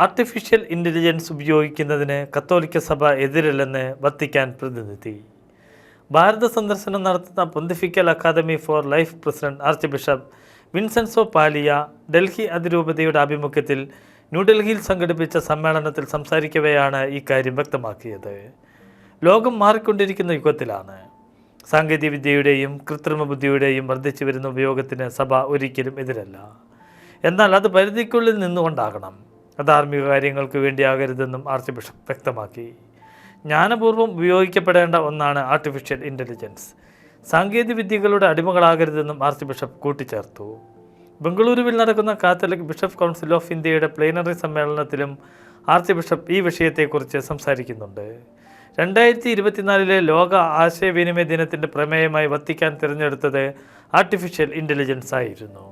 Artificial intelligence ഉപയോഗിക്കുന്നതിന് കത്തോലിക്ക സഭ എതിരല്ലെന്ന് വത്തിക്കാൻ പ്രതിനിധി. ഭാരത സന്ദർശനം നടത്തുന്ന Pontifical Academy for Life president archbishop Vincenzo Paglia Delhi അതിരൂപതയുടെ ആഭിമുഖ്യത്തിൽ ന്യൂഡൽഹിയിൽ സംഘടിപ്പിച്ച സമ്മേളനത്തിൽ സംസാരിക്കവെയാണ് ഇക്കാര്യം വ്യക്തമാക്കിയത്. ലോകം മാറിക്കൊണ്ടിരിക്കുന്ന യുഗത്തിലാണ്. സാങ്കേതികവിദ്യയുടെയും കൃത്രിമ ബുദ്ധിയുടെയും വർദ്ധിച്ചു വരുന്ന ഉപയോഗത്തിന് സഭ ഒരിക്കലും എതിരല്ല. എന്നാൽ അത് പരിധിക്കുള്ളിൽ നിന്നുകൊണ്ടാകണം. അധാർമിക കാര്യങ്ങൾക്ക് വേണ്ടിയാകരുതെന്നും ആർച്ച് ബിഷപ്പ് വ്യക്തമാക്കി. ജ്ഞാനപൂർവ്വം ഉപയോഗിക്കപ്പെടേണ്ട ഒന്നാണ് ആർട്ടിഫിഷ്യൽ ഇൻ്റലിജൻസ്. സാങ്കേതികവിദ്യകളുടെ അടിമകളാകരുതെന്നും ആർച്ച് ബിഷപ്പ് കൂട്ടിച്ചേർത്തു. ബംഗളൂരുവിൽ നടക്കുന്ന കാത്തലിക് ബിഷപ്പ് കൗൺസിൽ ഓഫ് ഇന്ത്യയുടെ പ്ലേനറി സമ്മേളനത്തിലും ആർച്ച് ബിഷപ്പ് ഈ വിഷയത്തെക്കുറിച്ച് സംസാരിക്കുന്നുണ്ട്. 2024 ലോക ആശയവിനിമയ ദിനത്തിൻ്റെ പ്രമേയമായി വത്തിക്കാൻ തിരഞ്ഞെടുത്തത് ആർട്ടിഫിഷ്യൽ ഇൻ്റലിജൻസ് ആയിരുന്നു.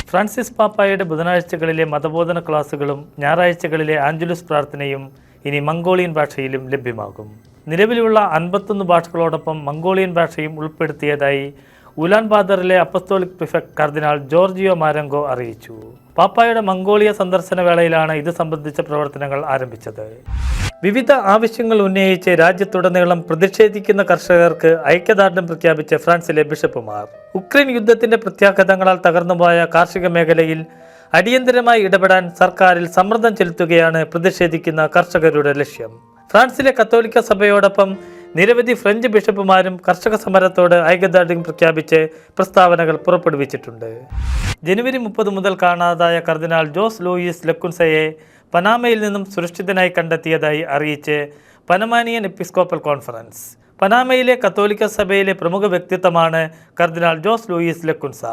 ഫ്രാൻസിസ് പാപ്പായുടെ ബുധനാഴ്ചകളിലെ മതബോധന ക്ലാസുകളും ഞായറാഴ്ചകളിലെ ആഞ്ചലുസ് പ്രാർത്ഥനയും ഇനി മംഗോളിയൻ ഭാഷയിലും ലഭ്യമാകും. നിലവിലുള്ള 51 ഭാഷകളോടൊപ്പം മംഗോളിയൻ ഭാഷയും ഉൾപ്പെടുത്തിയതായി ഉലാൻ ബാദറിലെ അപ്പസ്തോലിക് പ്രിഫെക്ട് കർദിനാൾ ജോർജിയോ മാരങ്കോ അറിയിച്ചു. പാപ്പായുടെ മംഗോളിയ സന്ദർശന വേളയിലാണ് ഇത് സംബന്ധിച്ച പ്രവർത്തനങ്ങൾ ആരംഭിച്ചത്. വിവിധ ആവശ്യങ്ങൾ ഉന്നയിച്ച് രാജ്യത്തുടനീളം പ്രതിഷേധിക്കുന്ന കർഷകർക്ക് ഐക്യദാർഢ്യം പ്രഖ്യാപിച്ച ഫ്രാൻസിലെ ബിഷപ്പുമാർ ഉക്രൈൻ യുദ്ധത്തിന്റെ പ്രത്യാഘാതങ്ങളാൽ തകർന്നുപോയ കാർഷിക മേഖലയിൽ അടിയന്തരമായി ഇടപെടാൻ സർക്കാരിൽ സമ്മർദ്ദം ചെലുത്തുകയാണ് പ്രതിഷേധിക്കുന്ന കർഷകരുടെ ലക്ഷ്യം. ഫ്രാൻസിലെ കത്തോലിക്ക സഭയോടൊപ്പം നിരവധി ഫ്രഞ്ച് ബിഷപ്പുമാരും കർഷക സമരത്തോട് ഐക്യദാർഢ്യം പ്രഖ്യാപിച്ച് പ്രസ്താവനകൾ പുറപ്പെടുവിച്ചിട്ടുണ്ട്. ജനുവരി 30 മുതൽ കാണാതായ കർദിനാൾ ജോസ് ലൂയിസ് ലെക്കുൻസയെ പനാമയിൽ നിന്നും സുരക്ഷിതനായി കണ്ടെത്തിയതായി അറിയിച്ച് പനമാനിയൻ എപ്പിസ്കോപ്പൽ കോൺഫറൻസ്. പനാമയിലെ കത്തോലിക്ക സഭയിലെ പ്രമുഖ വ്യക്തിത്വമാണ് കർദിനാൾ Jose Luis Lecunza.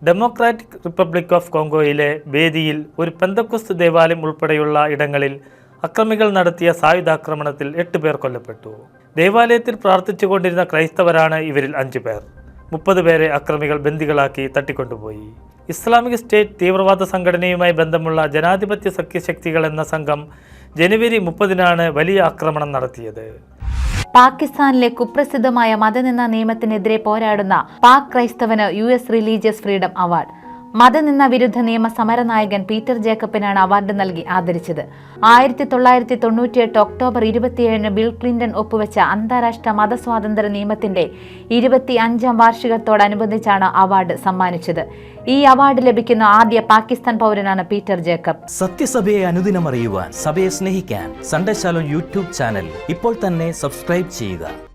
Democratic Republic of കോങ്കോയിലെ വേദിയിൽ ഒരു പെന്തക്കോസ്ത് ദേവാലയം ഉൾപ്പെടെയുള്ള ഇടങ്ങളിൽ അക്രമികൾ നടത്തിയ സായുധാക്രമണത്തിൽ 8 പേർ കൊല്ലപ്പെട്ടു. ദേവാലയത്തിൽ പ്രാർത്ഥിച്ചുകൊണ്ടിരുന്ന ക്രൈസ്തവരാണ് ഇവരിൽ 5 പേർ. 30 പേരെ അക്രമികൾ ബന്ദികളാക്കി തട്ടിക്കൊണ്ടുപോയി. ഇസ്ലാമിക് സ്റ്റേറ്റ് തീവ്രവാദ സംഘടനയുമായി ബന്ധമുള്ള ജനാധിപത്യ സഖ്യശക്തികൾ എന്ന സംഘം ജനുവരി 30-നാണ് വലിയ ആക്രമണം നടത്തിയത്. പാകിസ്ഥാനിലെ കുപ്രസിദ്ധമായ മതനിന്ദ നിയമത്തിനെതിരെ പോരാടുന്ന പാക് ക്രൈസ്തവന് US റിലീജിയസ് ഫ്രീഡം അവാർഡ്. മതനിന്ദ വിരുദ്ധ നിയമ സമരനായകൻ പീറ്റർ ജേക്കബിനാണ് അവാർഡ് നൽകി ആദരിച്ചത്. 1998 ഒക്ടോബർ 27-ന് ബിൽ ക്ലിന്റൺ ഒപ്പുവെച്ച അന്താരാഷ്ട്ര മതസ്വാതന്ത്ര്യ നിയമത്തിന്റെ 25ാം വാർഷികത്തോടനുബന്ധിച്ചാണ് അവാർഡ് സമ്മാനിച്ചത്. ഈ അവാർഡ് ലഭിക്കുന്ന ആദ്യ പാകിസ്ഥാൻ പൗരനാണ് പീറ്റർ ജേക്കബ്. സത്യസഭയെ അനുദിനം അറിയുവാൻ, സഭയെ സ്നേഹിക്കാൻ സൺഡേ ശാലോം യൂട്യൂബ് ചാനൽ ഇപ്പോൾ തന്നെ സബ്സ്ക്രൈബ് ചെയ്യുക.